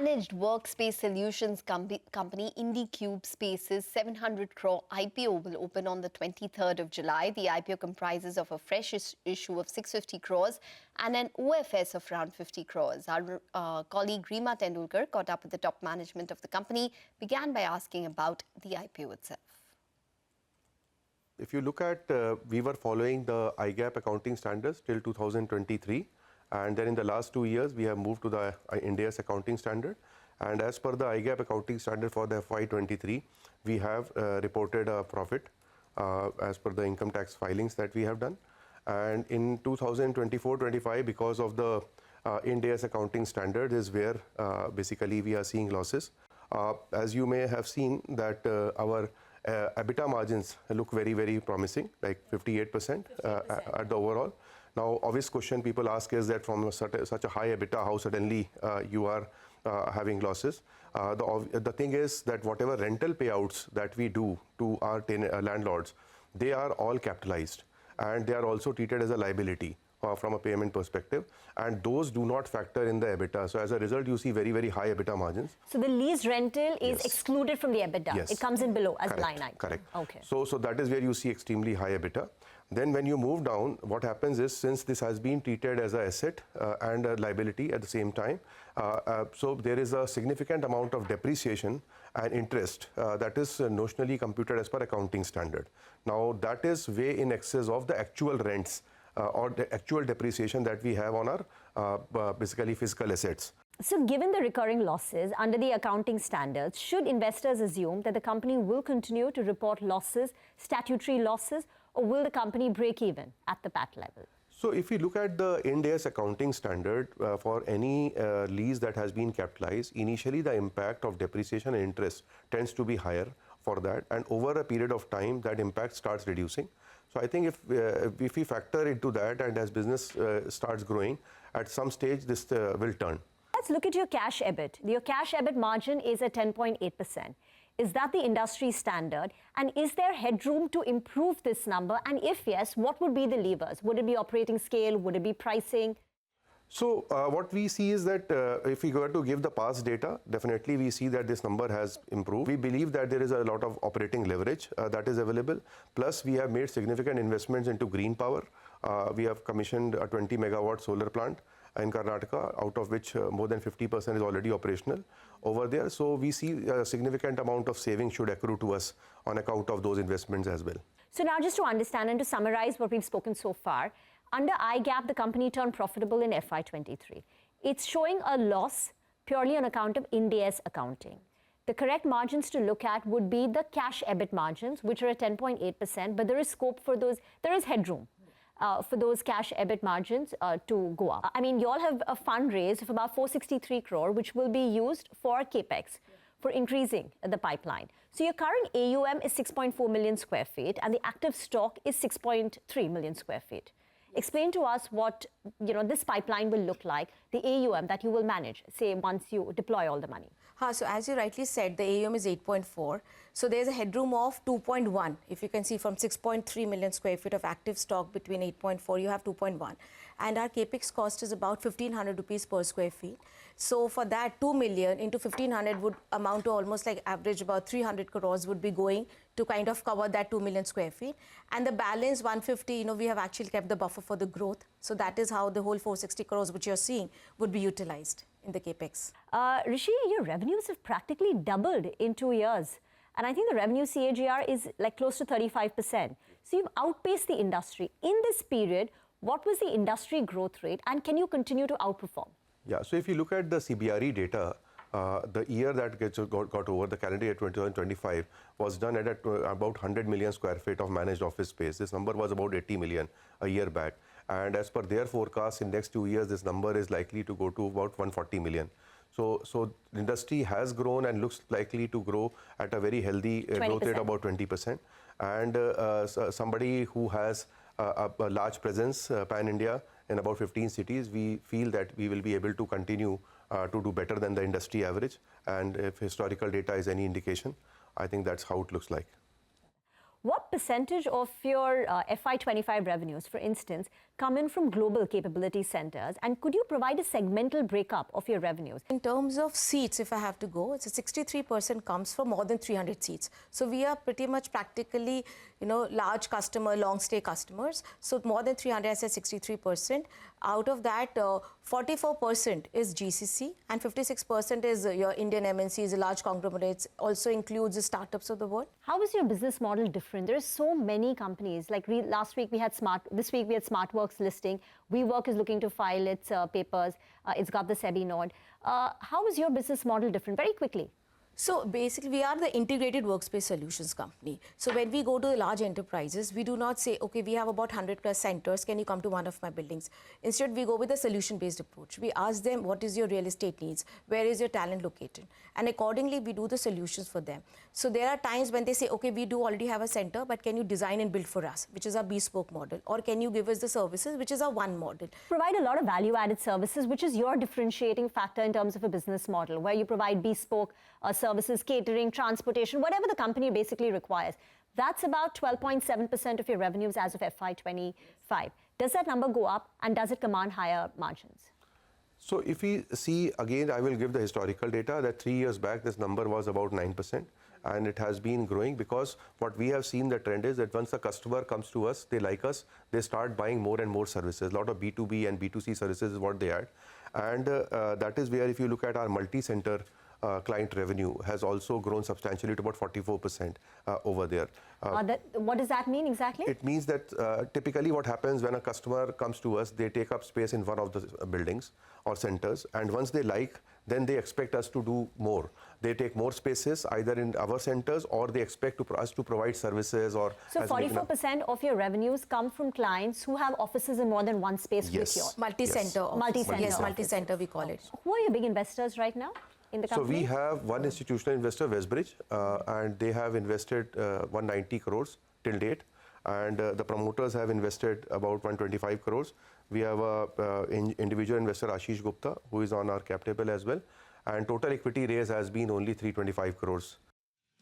managed workspace solutions company IndiQube Space's 700 crore IPO will open on the 23rd of July. The IPO comprises of a fresh issue of 650 crores and an OFS of around 50 crores. Our colleague Reema Tendulkar caught up with the top management of the company, began by asking about the IPO itself. If you look at, we were following the IGAP accounting standards till 2023. And then in the last 2 years, we have moved to the India's accounting standard. And as per the IGAP accounting standard for the FY23, we have reported a profit as per the income tax filings that we have done. And in 2024-25, because of the India's accounting standard is where basically we are seeing losses. As you may have seen that our EBITDA margins look very, very promising, like 58% at the overall. Now, obvious question people ask is that from such a high EBITDA, how suddenly you are having losses? The thing is that whatever rental payouts that we do to our landlords, they are all capitalized and they are also treated as a liability from a payment perspective, and those do not factor in the EBITDA. So as a result, you see very, very high EBITDA margins. So the lease rental is excluded from the EBITDA. Yes. It comes in below as line item. Correct. Okay. So that is where you see extremely high EBITDA. Then when you move down, what happens is, since this has been treated as an asset and a liability at the same time, so there is a significant amount of depreciation and interest that is notionally computed as per accounting standard. Now, that is way in excess of the actual rents or the actual depreciation that we have on our basically physical assets. So given the recurring losses under the accounting standards, should investors assume that the company will continue to report losses, statutory losses, or will the company break even at the PAT level? So if you look at the India's accounting standard for any lease that has been capitalized, initially the impact of depreciation and interest tends to be higher for that, and over a period of time that impact starts reducing. So I think if we factor into that, and as business starts growing, at some stage this will turn. Let's look at your cash EBIT. Your cash EBIT margin is at 10.8%. Is that the industry standard? And is there headroom to improve this number? And if yes, what would be the levers? Would it be operating scale? Would it be pricing? So what we see is that if we were to give the past data, definitely we see that this number has improved. We believe that there is a lot of operating leverage that is available. Plus, we have made significant investments into green power. We have commissioned a 20 megawatt solar plant in Karnataka, out of which more than 50% is already operational over there. So we see a significant amount of savings should accrue to us on account of those investments as well. So now just to understand and to summarize what we've spoken so far, under IGAP, the company turned profitable in FY23. It's showing a loss purely on account of India's accounting. The correct margins to look at would be the cash EBIT margins, which are at 10.8%, but there is scope for those, there is headroom for those cash EBIT margins to go up. I mean, you all have a fundraise of about 463 crore, which will be used for CAPEX, for increasing the pipeline. So your current AUM is 6.4 million square feet, and the active stock is 6.3 million square feet. Explain to us what this pipeline will look like, the AUM that you will manage, say, once you deploy all the money. So as you rightly said, the AUM is 8.4. So there's a headroom of 2.1. If you can see, from 6.3 million square feet of active stock between 8.4, you have 2.1. And our capex cost is about 1,500 rupees per square feet. So for that, 2 million into 1,500 would amount to almost like average about 300 crores would be going to kind of cover that 2 million square feet. And the balance 150, we have actually kept the buffer for the growth. So that is how the whole 460 crores which you're seeing would be utilized in the capex. Rishi, your revenues have practically doubled in 2 years. And I think the revenue CAGR is like close to 35%. So you've outpaced the industry. In this period, what was the industry growth rate, and can you continue to outperform? Yeah, so if you look at the CBRE data, the year that got over, the calendar year 2025, was done at about 100 million square feet of managed office space. This number was about 80 million a year back. And as per their forecast, in next 2 years, this number is likely to go to about 140 million. So the industry has grown and looks likely to grow at a very healthy growth rate, about 20%. And somebody who has a large presence pan-India in about 15 cities, we feel that we will be able to continue to do better than the industry average. And if historical data is any indication, I think that's how it looks like. What percentage of your FY25 revenues, for instance, come in from global capability centers? And could you provide a segmental breakup of your revenues? In terms of seats, if I have to go, it's a 63% comes from more than 300 seats. So we are pretty much practically, large customer, long stay customers. So more than 300, I said 63%. Out of that, 44% is GCC and 56% is your Indian MNCs, large conglomerates, also includes the startups of the world. How is your business model different? There are so many companies. Like last week we had this week we had SmartWorks listing. WeWork is looking to file its papers. It's got the SEBI nod. How is your business model different? Very quickly. So basically, we are the integrated workspace solutions company. So when we go to the large enterprises, we do not say, okay, we have about 100 plus centers, can you come to one of my buildings? Instead, we go with a solution-based approach. We ask them, what is your real estate needs? Where is your talent located? And accordingly, we do the solutions for them. So there are times when they say, okay, we do already have a center, but can you design and build for us, which is our bespoke model? Or can you give us the services, which is our one model? Provide a lot of value-added services, which is your differentiating factor in terms of a business model, where you provide bespoke services, catering, transportation, whatever the company basically requires. That's about 12.7% of your revenues as of FY25. Does that number go up, and does it command higher margins? So if we see, again, I will give the historical data that 3 years back, this number was about 9%. And it has been growing because what we have seen the trend is that once the customer comes to us, they like us, they start buying more and more services. A lot of B2B and B2C services is what they add. And that is where if you look at our multi-center client revenue has also grown substantially to about 44% over there. What does that mean exactly? It means that typically what happens when a customer comes to us, they take up space in one of the buildings or centers, and once they like, then they expect us to do more. They take more spaces either in our centers, or they expect us to provide services. Or so 44% of your revenues come from clients who have offices in more than one space with you. Multi-center. Yes. Multi-center. Yes, multi-center we call it. Who are your big investors right now in the company? So we have one institutional investor, Westbridge, and they have invested 190 crores till date. And the promoters have invested about 125 crores. We have an individual investor, Ashish Gupta, who is on our cap table as well. And total equity raise has been only 325 crores